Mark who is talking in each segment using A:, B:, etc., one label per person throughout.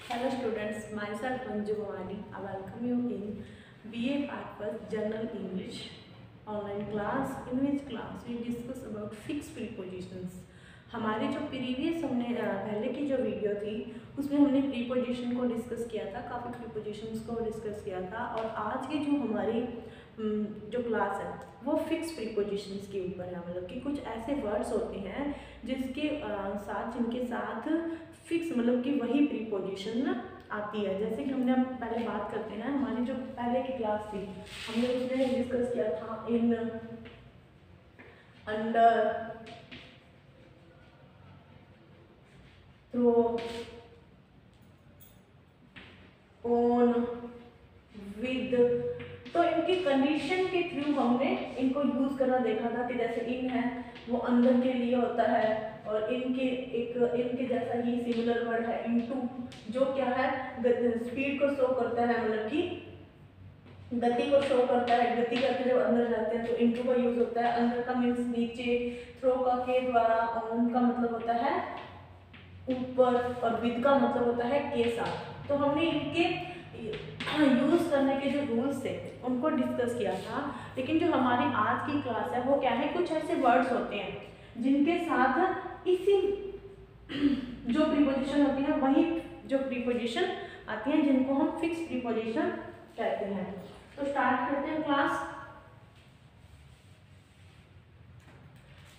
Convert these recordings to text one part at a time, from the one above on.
A: Hello students, myself Manju Bhavani. I welcome you in BA Purpose General English online class. In which class we discuss about fixed prepositions. हमारे जो previous हमने पहले की जो video थी उसमें हमने प्रीपोजिशन को डिस्कस किया था, काफ़ी प्रीपोजिशंस को डिस्कस किया था। और आज की जो हमारी जो क्लास है वो फिक्स प्रीपोजिशंस के ऊपर है। मतलब कि कुछ ऐसे वर्ड्स होते हैं जिनके साथ फिक्स मतलब कि वही प्रीपोजिशन आती है। जैसे कि हमने पहले बात करते हैं, हमारी जो पहले की क्लास थी हमने उसमें डिस्कस किया था इन, अंडर, थ्रो, ऑन, विद। तो इनकी कंडीशन के थ्रू हमने इनको यूज करना देखा था कि जैसे इन है वो अंदर के लिए होता है, और इनके जैसा ही सिमिलर वर्ड है इनटू, जो क्या है स्पीड को शो करता है, मतलब कि गति को शो करता है। गति करके जब अंदर जाते हैं तो इनटू का यूज होता है। अंदर का मीन्स नीचे, थ्रो का के द्वारा, ऑन का मतलब होता है ऊपर, और विद का मतलब होता है के साथ। तो हमने इनके यूज करने के जो रूल्स थे उनको डिस्कस किया था। लेकिन जो हमारी आज की क्लास है वो क्या है, कुछ ऐसे वर्ड्स होते हैं जिनके साथ इसी जो प्रीपोजिशन होती है वही जो प्रीपोजिशन आती है, जिनको हम फिक्स प्रीपोजिशन कहते हैं। तो स्टार्ट करते हैं क्लास।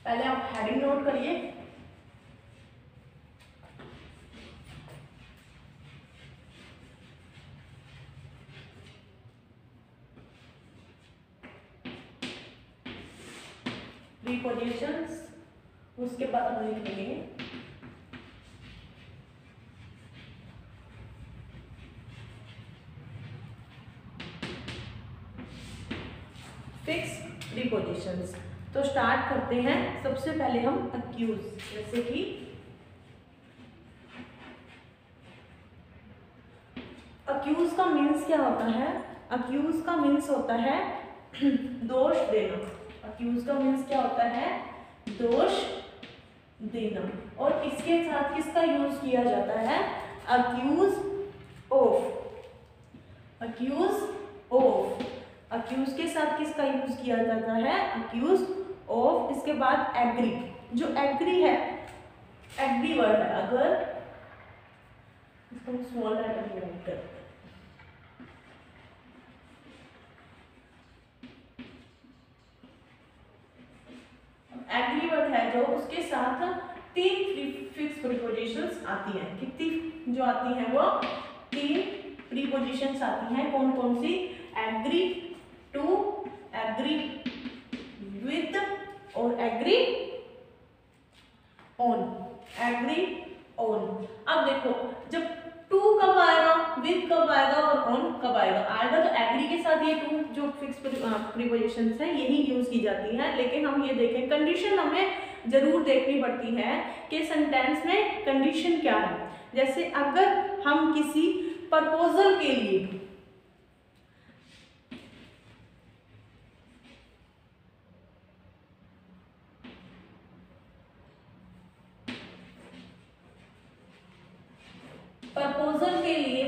A: पहले आप हेडिंग नोट करिए। प्रीपोजिशंस, उसके बाद हम लिखेंगे फिक्स प्रीपोजिशंस। तो स्टार्ट करते हैं। सबसे पहले हम अक्यूज, जैसे कि अक्यूज का मीन्स क्या होता है? अक्यूज का मीन्स होता है दोष देना। अक्यूज का मीन्स क्या होता है? दोष देना। और इसके साथ किसका यूज किया जाता है? Accuse of. Accuse of, accuse के साथ किसका यूज किया जाता है? Accuse of. इसके बाद एग्री। जो एग्री है, एग्री वर्ड है, अगर इसको स्मॉल लेटर में राइट करते हैं, एग्री वर्ड है जो, उसके साथ तीन फिक्स प्रीपोजिशंस आती हैं। कितनी जो आती हैं? वो तीन प्रीपोजिशंस आती हैं। कौन कौन सी? एग्री टू, एग्री विद और एग्री ऑन। Agree on. अब देखो, जब टू कब आएगा, विद कब आएगा और ऑन कब आएगा? आएगा तो एग्री के साथ ये टू जो फिक्स प्रीपोजिशंस हैं यही यूज की जाती हैं। लेकिन हम ये देखें, कंडीशन हमें जरूर देखनी पड़ती है कि सेंटेंस में कंडीशन क्या है। जैसे अगर हम किसी प्रपोजल के लिए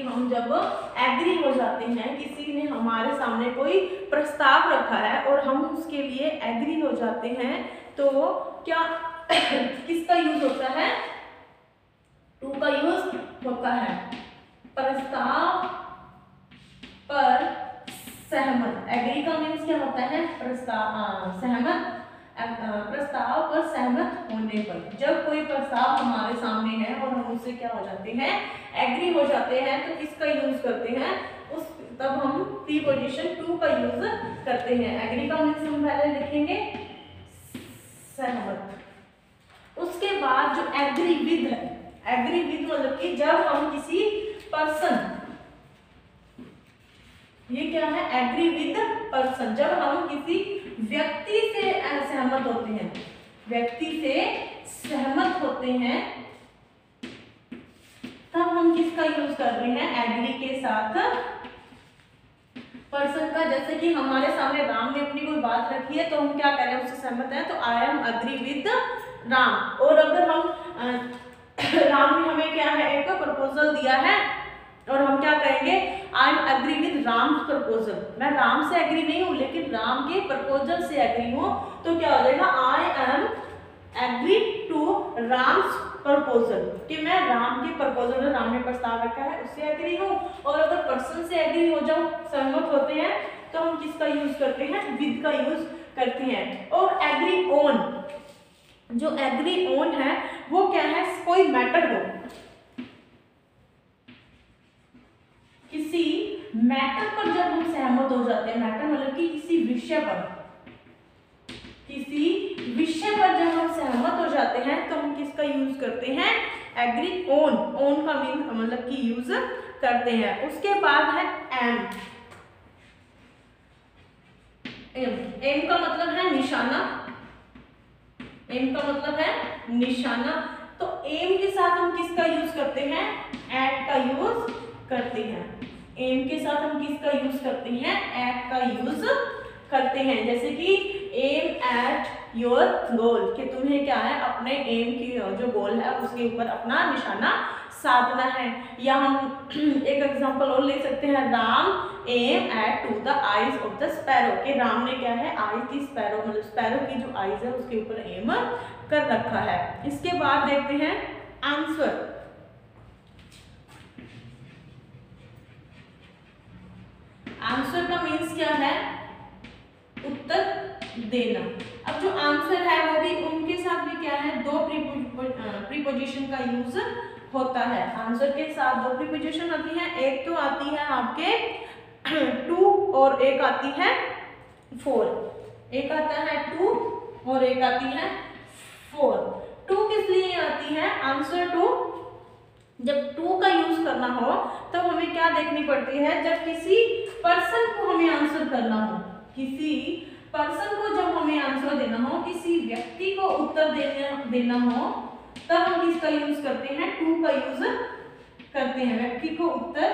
A: हम जब एग्री हो जाते हैं, किसी ने हमारे सामने कोई प्रस्ताव रखा है और हम उसके लिए एग्री हो जाते हैं, तो क्या किसका यूज होता है? टू का यूज होता है। प्रस्ताव पर सहमत। एग्री का मीन्स क्या होता है? प्रस्ताव, सहमत। प्रस्ताव पर सहमत होने पर, जब कोई प्रस्ताव हमारे सामने है और हम उससे क्या हो जाते हैं? एग्री हो जाते हैं, तो किसका यूज करते हैं? उस तब हम प्रीपोजिशन टू का यूज करते हैं। एग्री का मीन्स हम पहले लिखेंगे सहमत। उसके बाद जो एग्री विद है, एग्री विद मतलब कि जब हम किसी पर्सन, ये क्या है? एग्री विद पर्सन, जब हम किसी व्यक्ति से सहमत होते हैं, व्यक्ति से सहमत होते हैं, तब हम किसका यूज कर रहे हैं? एग्री के साथ पर्सन का। जैसे कि हमारे सामने राम ने अपनी कोई बात रखी है तो हम क्या करें? उससे सहमत हैं, तो I M agree with Ram. और अगर हम राम ने हमें क्या है, एक प्रपोजल दिया है एग्री विद राम्स प्रपोजल, मैं राम से एग्री नहीं हूँ लेकिन राम के प्रपोजल से एग्री हूँ, तो क्या हो जाएगा I am agree to Ram's proposal, कि मैं राम के प्रपोजल, राम ने प्रस्ताव रखा है उससे एग्री हूँ। और अगर पर्सन से एग्री हो जाओ, सहमत होते हैं, तो हम किसका यूज करते हैं, विद का यूज करते हैं। और एग्री ऑन, जो एग्री ऑन है वो क्या है, कोई मैटर हो, किसी मैटर पर जब हम सहमत हो जाते हैं, मैटर मतलब कि किसी विषय पर, किसी विषय पर जब हम सहमत हो जाते हैं तो हम किसका यूज करते हैं, एग्री ऑन, ऑन का मीन मतलब कि यूज करते हैं। उसके बाद है एम, एम का मतलब है निशाना, एम का मतलब है निशाना, तो एम के साथ हम किसका यूज करते हैं, एट का यूज करते हैं। एम के साथ हम किसका यूज करते हैं, एट का यूज करते हैं। जैसे कि एम एट योर गोल, कि तुम्हें क्या है, अपने एम की जो गोल है उसके ऊपर अपना निशाना साधना है। या हम एक एग्जांपल और ले सकते हैं, Ram aim at to the eyes of the sparrow, कि राम ने क्या है, आई की स्पैरो मतलब स्पैरो की जो आईज है उसके ऊपर एम कर रखा है। इसके बाद देखते हैं आंसर। आंसर का मीन्स क्या है, उत्तर देना। अब जो आंसर है वो भी, उनके साथ भी क्या है, दो प्रीपोजिशन का यूज होता है। आंसर के साथ दो प्रीपोजिशन आती है, एक तो आती है आपके टू और एक आती है फोर, एक आता है टू और एक आती है फोर। टू किस लिए आती है, आंसर टू, जब टू का यूज करना हो तब हमें क्या देखनी पड़ती है, जब किसी पर्सन को हमें आंसर करना हो, किसी पर्सन को जब हमें आंसर देना हो, किसी व्यक्ति को उत्तर देना हो, तब हम किसका यूज करते हैं, टू का यूज करते हैं, व्यक्ति को उत्तर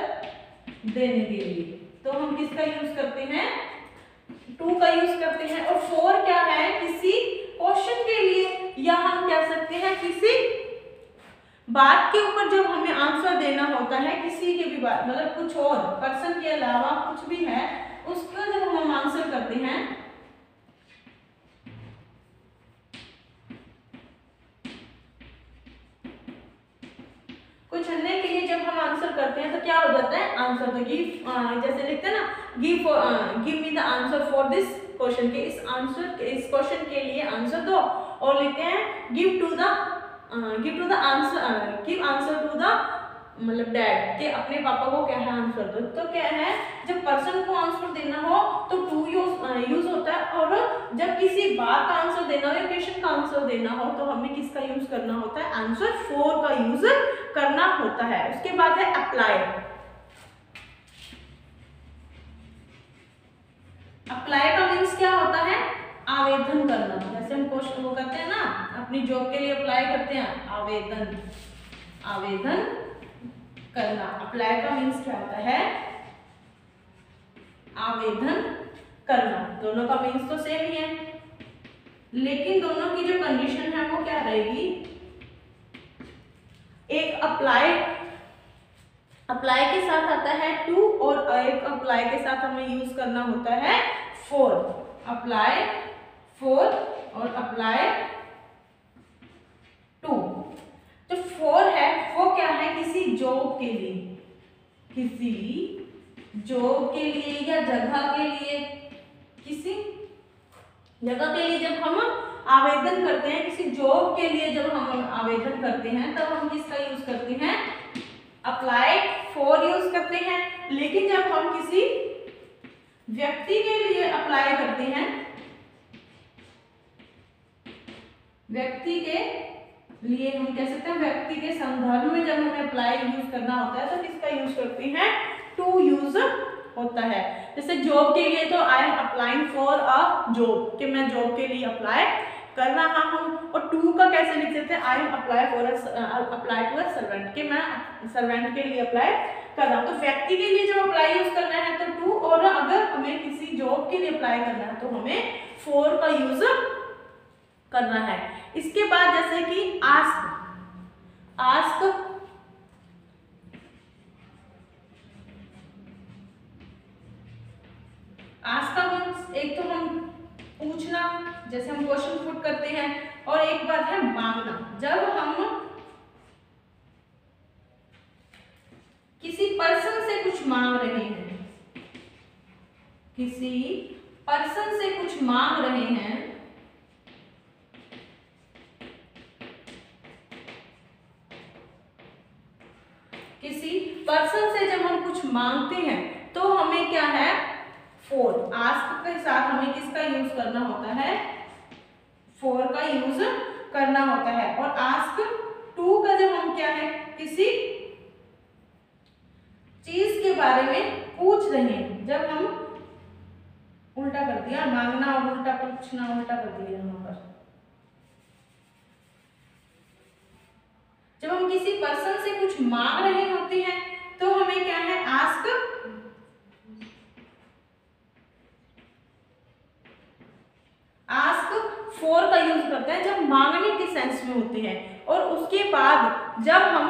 A: देने के लिए। तो हम किसका यूज करते हैं, टू का यूज करते हैं। और फोर क्या है, किसी क्वेश्चन के लिए, या हम कह सकते हैं किसी बात के ऊपर जब हमें आंसर देना होता है, किसी के भी बात मतलब कुछ और पर्सन के अलावा कुछ भी है, उसका जब हम आंसर करते हैं, कुछ अन्य के लिए जब हम आंसर करते हैं तो क्या हो जाता है, आंसर तो गिव, जैसे लिखते हैं ना, give me the answer for this question, के इस क्वेश्चन के लिए आंसर दो। और लिखते हैं गिव आंसर टू द मतलब डैड, के अपने पापा को क्या है आंसर दो। तो क्या है, जब पर्सन को आंसर देना हो तो टू यूज होता है, और जब किसी बात का आंसर देना हो या क्वेश्चन का आंसर देना हो तो हमें किसका यूज करना होता है, आंसर फोर का यूज करना होता है। उसके बाद है अप्लाई। अप्लाई का मीन्स क्या होता है, आवेदन करना। जैसे हम क्वेश्चन वो करते हैं ना, अपनी जॉब के लिए अप्लाई करते हैं, आवेदन करना। अप्लाई का मीन्स क्या होता है, आवेदन करना। दोनों का मीन्स तो सेम ही है, लेकिन दोनों की जो कंडीशन है वो क्या रहेगी, एक अप्लाई के साथ आता है टू, और एक अप्लाई के साथ हमें यूज करना होता है फोर। अप्लाई फोर और अप्लाई टू। जो फोर है वो क्या है, किसी जॉब के लिए, किसी जॉब के लिए या जगह के लिए, किसी जगह के लिए जब हम आवेदन करते हैं, किसी जॉब के लिए जब हम आवेदन करते हैं तब हम किसका यूज करते हैं, अप्लाई फॉर यूज करते हैं। लेकिन जब हम किसी व्यक्ति के लिए अप्लाई करते हैं, व्यक्ति के लिए हम कह सकते हैं, व्यक्ति के संदर्भ में जब हमें अप्लाई यूज करना होता है तो किसका यूज करते हैं, टू यूज होता है। जैसे जॉब के लिए तो I am applying for a job, कि मैं जॉब के लिए अप्लाई कर रहा हूँ। और टू का कैसे लिख सकते हैं, I am apply to a servant, कि मैं सर्वेंट के लिए अप्लाई कर रहा हूँ। तो व्यक्ति के लिए जब अप्लाई यूज करना है तो टू, और अगर हमें किसी जॉब के लिए अप्लाई करना है तो हमें फोर का यूज करना है। इसके बाद जैसे कि आस्क जैसे हम क्वेश्चन पुट करते हैं, और एक बात है मांगना। जब हम किसी पर्सन से कुछ मांग रहे हैं, किसी पर्सन से कुछ मांग रहे हैं, किसी पर्सन से जब हम कुछ मांगते हैं तो हमें क्या है, फॉर, आस्क के साथ हमें किसका यूज करना होता है, फॉर का यूज करना होता है। और आस्क टू का जब हम क्या है, किसी चीज के बारे में पूछ रहे हैं, जब हम उल्टा कर दिया, मांगना और उल्टा पूछना, उल्टा कर दिया यहाँ पर। जब हम किसी पर्सन से कुछ मांग रहे होते हैं तो हमें क्या है, आस्क फॉर का यूज करते हैं जब मांगने के सेंस में होते हैं। और उसके बाद जब हम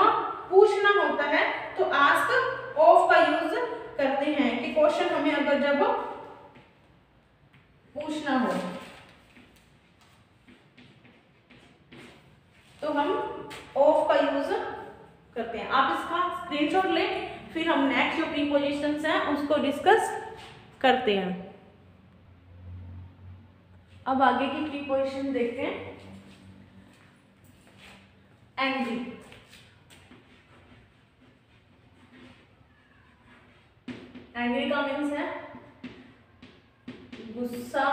A: पूछना होता है तो आस्क ऑफ का यूज करते हैं कि क्वेश्चन हमें अगर जब पूछना हो तो हम ऑफ का यूज करते हैं। आप इसका स्क्रीनशॉट लें, फिर हम नेक्स्ट जो प्रीपोजिशंस हैं उसको डिस्कस करते हैं। अब आगे की प्रीपोजिशन देखते हैं। एंग्री, एंग्री का मीन्स है गुस्सा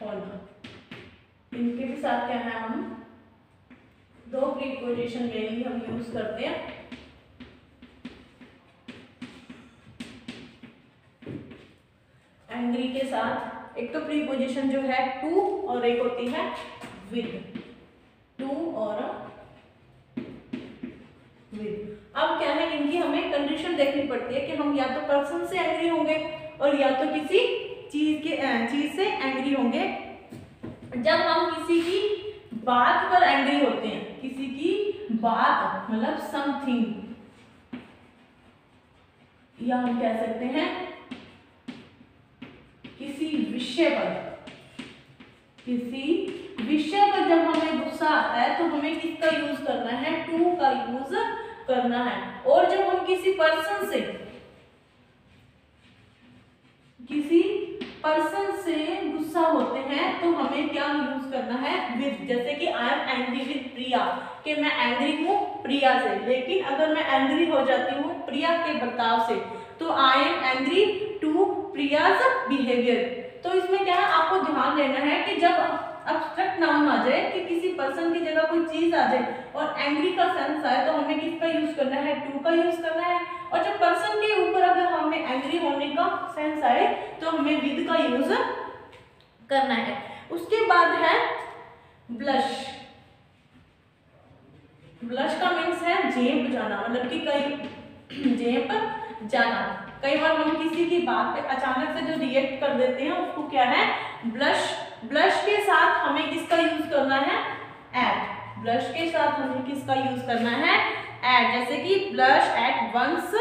A: होना। इनके भी साथ क्या है, हम दो प्रीपोजिशन मेनली हम यूज करते हैं। एंग्री के साथ एक तो प्रीपोजिशन जो है टू और एक होती है विद, टू और विद। अब क्या है, इनकी हमें कंडीशन देखनी पड़ती है कि हम या तो पर्सन से एंग्री होंगे और या तो किसी चीज से एंग्री होंगे। जब हम किसी की बात पर एंग्री होते हैं, किसी की बात मतलब समथिंग, या हम कह सकते हैं किसी विषय पर, किसी विषय पर जब हमें गुस्सा आता है तो हमें किसका यूज करना है, टू का यूज करना है। और जब हम किसी पर्सन से गुस्सा होते हैं तो हमें क्या यूज करना है, विद। जैसे कि आई एम एंग्री विद प्रिया, कि मैं एंग्री हूँ प्रिया से। लेकिन अगर मैं एंग्री हो जाती हूँ प्रिया के बर्ताव से तो I am angry to Priya's behaviour. तो इसमें क्या है, आपको ध्यान देना है कि जब अब्स्ट्रैक्ट नाउन आ जाए, कि किसी पर्सन की जगह कोई चीज आ जाए और एंग्री का सेंस आए तो हमें किसका यूज करना है, टू का यूज करना है। और जब पर्सन के ऊपर अगर हमें एंग्री होने का सेंस आए तो हमें विद का यूज करना है। उसके बाद है ब्लश। ब्लश का मीन्स है झेप जाना, मतलब कि कई झेप जाना। कई बार हम किसी की बात पे अचानक से जो रिएक्ट कर देते हैं उसको क्या है, ब्लश। ब्लश के साथ हमें किसका यूज करना है, एट। ब्लश के साथ हमें किसका यूज करना है, एट। जैसे कि blush at one's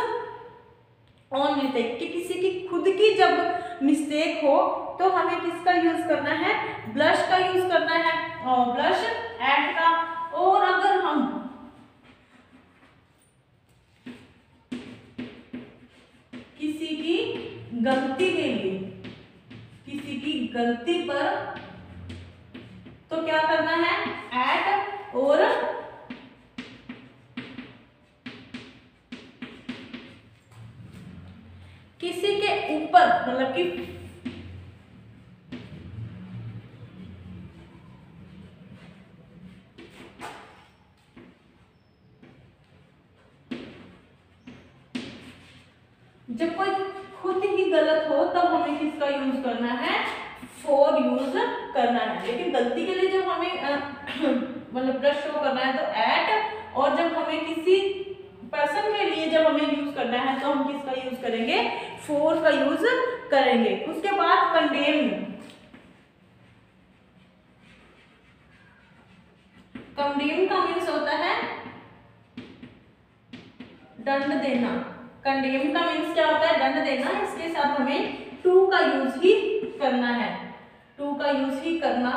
A: on mistake, कि किसी की खुद की जब मिस्टेक हो तो हमें किसका यूज करना है, ब्लश का यूज करना है, और ब्लश एट का। और अगर हम किसी की गलती के लिए, किसी की गलती पर तो क्या करना है, एट। और किसी के ऊपर मतलब कि जब कोई खुद ही गलत हो तब हमें किसका यूज करना है, फॉर यूज करना है। लेकिन गलती के लिए जब हमें मतलब ब्लश शो करना है तो एट। और जब हमें किसी पर्सन के लिए जब हमें यूज करना है तो हम किसका यूज करेंगे, फॉर का यूज करेंगे। उसके बाद कंडेम। कंडेम का मीन्स होता है दंड देना। कंडेम का मीन्स क्या होता है, दंड देना। इसके साथ हमें टू का यूज ही करना है। टू का यूज ही करना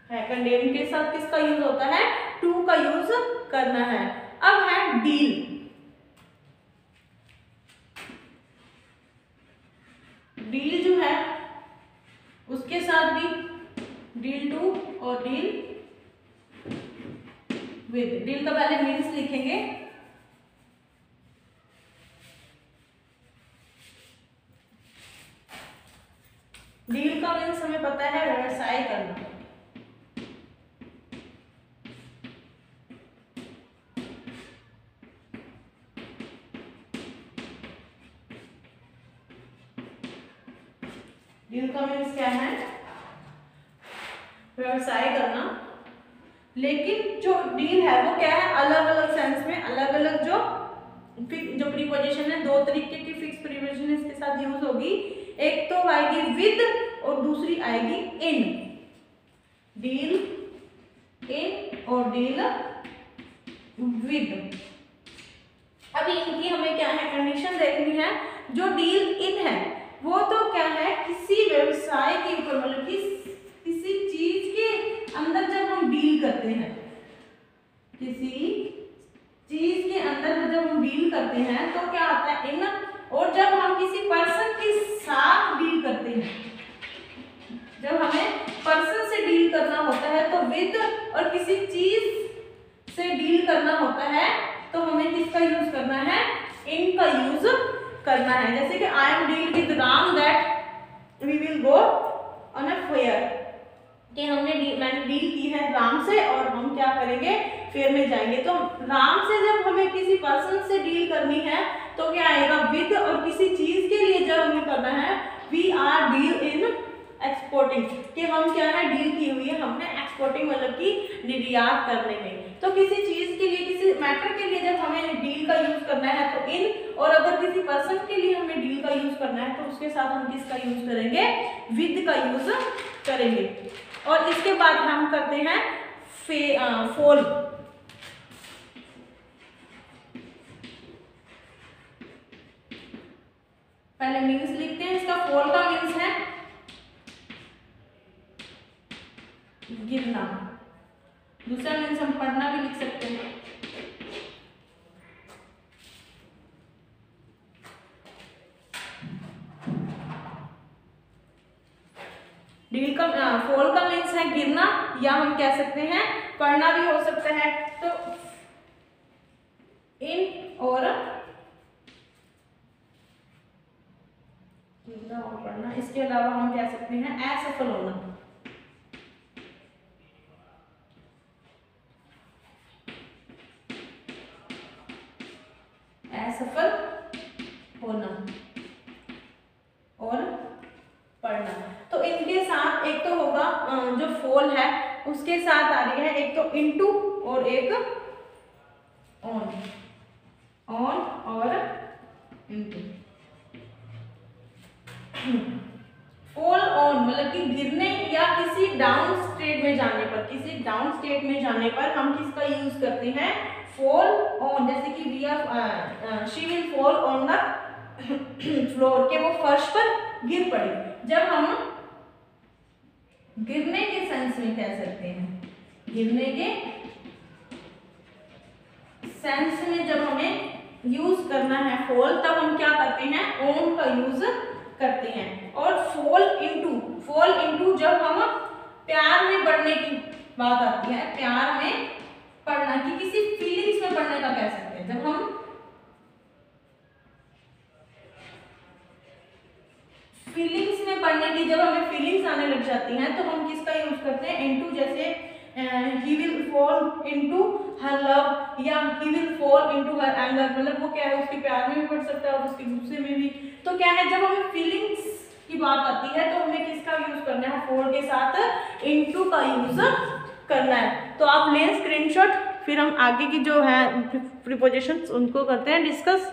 A: है। कंडेम के साथ किसका यूज होता है? टू का यूज करना है। अब है डील। डील जो है उसके साथ भी डील टू और डील विद। डील का पहले मीन्स लिखेंगे। डील का मीन्स हमें पता है व्यवसाय करना। डील का मीन्स क्या है? व्यवसाय करना। लेकिन जो डील है वो क्या है? अलग अलग सेंस में अलग अलग जो प्रीपोजिशन है, दो तरीके की फिक्स प्रीपोजिशन इसके साथ यूज होगी। एक तो आएगी विद और दूसरी आएगी इन। डील इन और डील विद। अभी इनकी हमें क्या है? कंडीशन देखनी है। जो डील इन है वो तो क्या है? किसी व्यवसाय के ऊपर, मतलब किसी चीज के अंदर जब हम डील करते हैं, किसी चीज के अंदर जब हम डील करते हैं तो क्या आता है? इन। और जब हम किसी पर्सन के साथ डील करते हैं, जब हमें पर्सन से डील करना होता है तो विद, और किसी चीज से डील करना होता है तो हमें किसका यूज करना है? इन का यूज करना है। जैसे कि I am deal with Ram that we will go on a fair, कि मैंने डील की है राम से और हम क्या करेंगे? फेयर में जाएंगे। तो राम से जब हमें किसी पर्सन से डील करनी है तो क्या आएगा? विद। और किसी चीज के लिए जब हमें करना है, we are deal in exporting, कि हम क्या है? डील की हुई है हमने एक्सपोर्टिंग, मतलब कि निर्यात करने में। तो किसी चीज के लिए, किसी मैटर के लिए जब हमें डील का यूज करना है तो इन, और अगर किसी पर्सन के लिए हमें डील का यूज करना है तो उसके साथ हम किसका यूज करेंगे? विद का यूज करेंगे। और इसके बाद हम करते हैं फॉल। पहले मीन्स लिखते हैं इसका। फॉल का मीन्स है गिरना। दूसरा मीन्स हम पढ़ना भी लिख सकते हैं। डील का फॉल का मीन्स है गिरना, या हम कह सकते हैं पढ़ना भी हो सकता है। तो इन और गिरना और पढ़ना। इसके अलावा हम कह सकते हैं असफल होना। असफल होना और पढ़ना। तो इनके साथ एक तो होगा जो फॉल है उसके साथ आ रही है एक तो इनटू और एक ऑन। ऑन और इनटू। फॉल ऑन मतलब कि गिरने या किसी डाउन स्टेट में जाने पर, किसी डाउन स्टेट में जाने पर हम किसका यूज करते हैं? Fall on. जैसे कि we are she will fall on the floor, के वो फर्श पर गिर पड़ी। जब हम गिरने के सेंस में कह सकते हैं, गिरने के सेंस में जब हमें यूज करना है फॉल, तब हम क्या करते हैं? ऑन का यूज करते हैं। और फॉल इनटू जब हम प्यार में बढ़ने की बात आती है, प्यार में पढ़ना, कि किसी फीलिंग्स में पढ़ने का कह सकते हैं। जब हम फीलिंग्स में पढ़ने की, जब हमें फीलिंग्स आने लग जाती हैं तो हम किसका यूज करते हैं? इनटू। जैसे he will fall into her love या he will fall into her anger, मतलब वो क्या है? उसके प्यार में भी पढ़ सकता है और उसके गुस्से में भी। तो क्या है? जब हमें फीलिंग्स की बात आती है तो हमें किसका यूज करना है? फॉल के साथ इनटू का यूज करना है। तो आप लें स्क्रीनशॉट, फिर हम आगे की जो है प्रीपोजिशंस उनको करते हैं डिस्कस।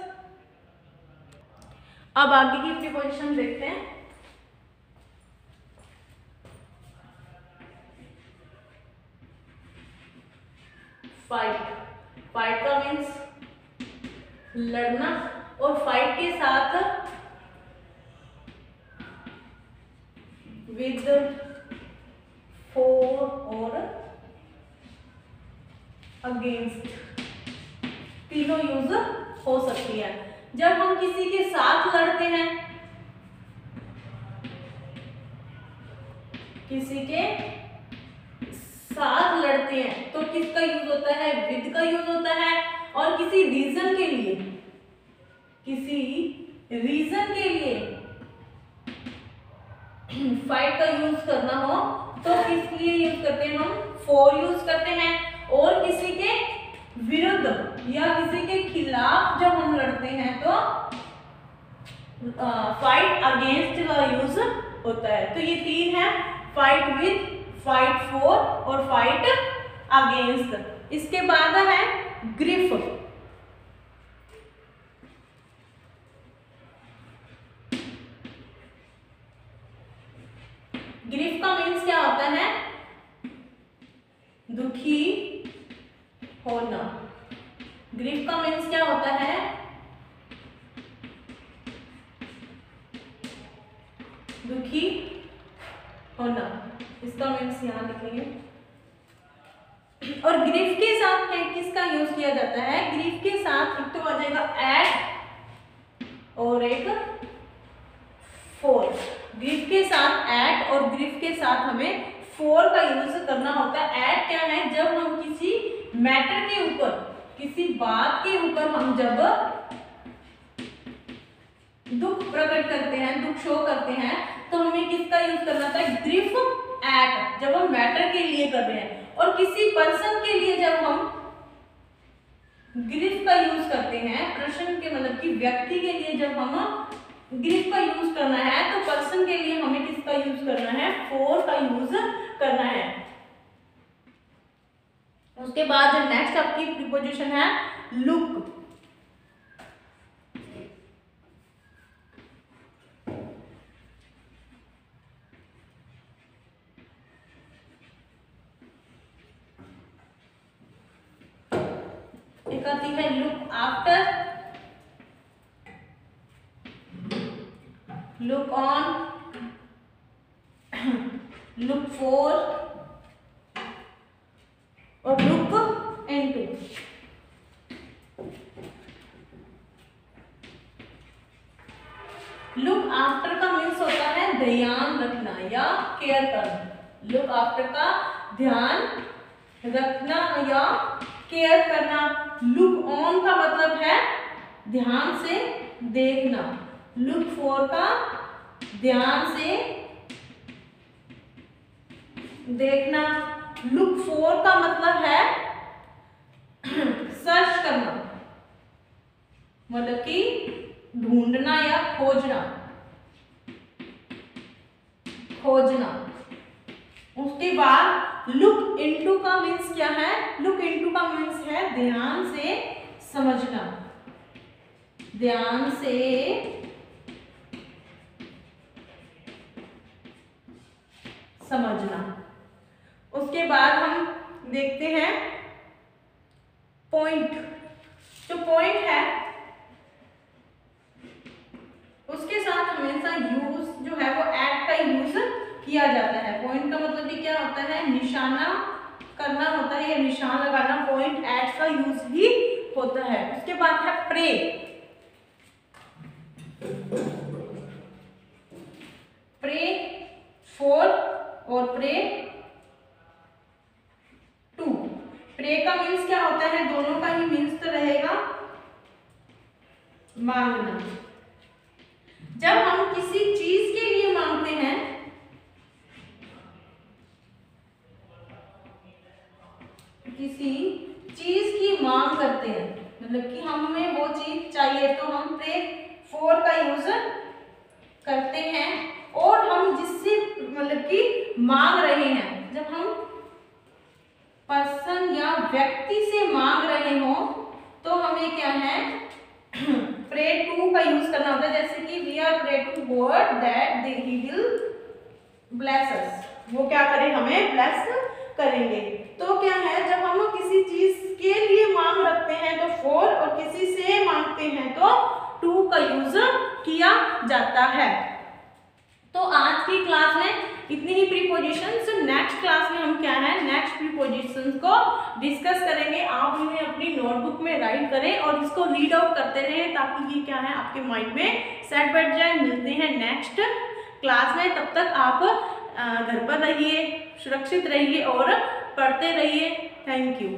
A: अब आगे की प्रीपोजिशन देखते हैं। फाइट का मीन्स लड़ना, और फाइट के साथ विद, फॉर और अगेंस्ट, तीनों यूज हो सकती है। जब हम किसी के साथ लड़ते हैं, किसी के साथ लड़ते हैं तो किसका यूज होता है, विद का यूज होता है। और किसी रीजन के लिए, किसी रीजन के लिए फाइट का यूज करना हो तो किस लिए यूज करते हैं, हम फॉर यूज करते हैं। और किसी के विरुद्ध या किसी के खिलाफ जब हम लड़ते हैं तो फाइट अगेंस्ट का यूज होता है। तो ये तीन है, फाइट विद, फाइट फॉर और फाइट अगेंस्ट। इसके बाद है ग्रिफ। ग्रिफ का मीन्स क्या होता है, दुखी होना। ग्रीफ का मीन्स क्या होता है, दुखी होना। इसका मीन्स यहां लिखेंगे। और ग्रीफ के साथ किसका यूज किया जाता है, ग्रीफ के साथ एक तो आ जाएगा एट और एक फोर। ग्रीफ के साथ एट और ग्रीफ के साथ हमें फोर का यूज करना होता है। एट क्या है, जब हम किसी मैटर के ऊपर, किसी बात के ऊपर हम जब दुख प्रकट करते हैं, दुख शो करते हैं, तो हमें किसका यूज करना था, ग्रीफ एट, जब हम मैटर के लिए कर रहे हैं। और किसी पर्सन के लिए जब हम ग्रीफ का यूज करते हैं, पर्सन के मतलब कि व्यक्ति के लिए जब हम ग्रीफ का यूज करना है तो पर्सन के लिए हमें किसका यूज करना है, फोर का यूज करना है। उसके बाद जो नेक्स्ट आपकी प्रीपोजिशन है लुक। एक आती है look after, look on, look for और लुक इनटू। लुक आफ्टर का मीन्स होता है ध्यान रखना या केयर करना। लुक आफ्टर का ध्यान रखना या केयर करना। लुक ऑन का मतलब है ध्यान से देखना। लुक फॉर का ध्यान से देखना। लुक फॉर का मतलब है सर्च करना, मतलब कि ढूंढना या खोजना, खोजना। उसके बाद लुक इनटू का मीन्स क्या है, लुक इनटू का मीन्स है ध्यान से समझना, ध्यान से समझना। उसके बाद हम देखते हैं पॉइंट। जो पॉइंट है उसके साथ हमेशा यूज जो है वो एट का यूज किया जाता है। पॉइंट का मतलब भी क्या होता है, निशाना करना होता है या निशान लगाना। पॉइंट एट का यूज ही होता है। उसके बाद है प्रे। प्रे फॉर और प्रे टू। प्रे का मीन्स क्या होता है, दोनों का ही मीन्स तो रहेगा मांगना। जब हम किसी चीज के लिए मांगते हैं, किसी चीज की मांग करते हैं, मतलब कि हमें वो चीज चाहिए तो हम प्रे फॉर का यूज करते हैं। और हम जिससे मतलब कि मांग रहे हैं, जब हम पर्सन या व्यक्ति से मांग रहे हो तो हमें क्या है प्रे टू का यूज करना होता है। जैसे कि we are pray to God that he will bless us, वो क्या करें, हमें ब्लेस करेंगे। तो क्या है, जब हम किसी चीज के लिए मांग रखते हैं तो फॉर, और किसी से मांगते हैं तो टू का यूज किया जाता है। तो आज की क्लास में इतनी ही प्रीपोजिशंस। नेक्स्ट क्लास में हम क्या है, नेक्स्ट प्रीपोजिशंस को डिस्कस करेंगे। आप इन्हें अपनी नोटबुक में राइट करें और इसको रीड आउट करते रहें ताकि ये क्या है आपके माइंड में सेट बैठ जाए। मिलते हैं नेक्स्ट क्लास में, तब तक आप घर पर रहिए, सुरक्षित रहिए और पढ़ते रहिए। Thank you.